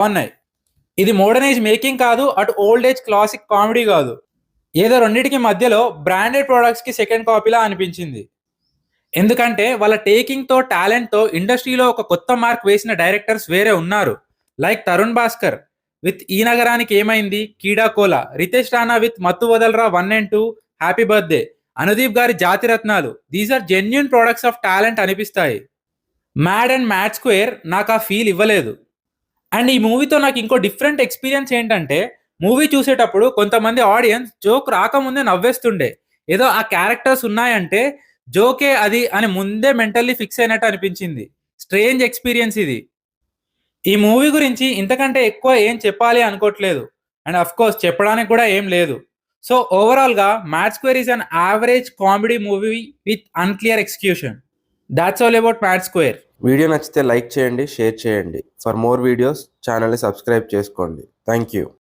బాగున్నాయి. ఇది modern age making కాదు, అటు ఓల్డ్ ఏజ్ క్లాసిక్ కామెడీ కాదు. ఏదో రెండిటికి మధ్యలో బ్రాండెడ్ ప్రొడక్ట్స్ కి సెకండ్ కాపీలా అనిపించింది. ఎందుకంటే వాళ్ళ టేకింగ్ తో టాలెంట్ తో ఇండస్ట్రీలో ఒక కొత్త మార్క్ వేసిన డైరెక్టర్స్ వేరే ఉన్నారు. లైక్ తరుణ్ భాస్కర్ విత్ ఈ నగరానికి ఏమైంది, Keedaa Cola, Ritesh Rana with Mathu Vadalara 1 and 2, happy birthday, Anudeep గారి Jathiratnalu. These are genuine products of talent అనిపిస్తాయి. మ్యాడ్ అండ్ మ్యాడ్ స్క్వేర్ నాకు ఆ ఫీల్ ఇవ్వలేదు. అండ్ ఈ మూవీతో నాకు ఇంకో డిఫరెంట్ ఎక్స్పీరియన్స్ ఏంటంటే, మూవీ చూసేటప్పుడు కొంతమంది ఆడియన్స్ జోక్ రాకముందే నవ్వేస్తుండే. ఏదో ఆ క్యారెక్టర్స్ ఉన్నాయంటే జోకే అది అని ముందే మెంటల్లీ ఫిక్స్ అయినట్టు అనిపించింది. స్ట్రేంజ్ ఎక్స్పీరియన్స్ ఇది. ఈ మూవీ గురించి ఇంతకంటే ఎక్కువ ఏం చెప్పాలి అనుకోవట్లేదు. అండ్ అఫ్ కోర్స్ చెప్పడానికి కూడా ఏం లేదు. సో ఓవరాల్గా mad square is an average comedy movie with unclear execution. That's all about mad square. Video నచ్చితే లైక్ చేయండి, షేర్ చేయండి. ఫర్ మోర్ వీడియోస్ ఛానల్ని సబ్స్క్రైబ్ చేసుకోండి. Thank you.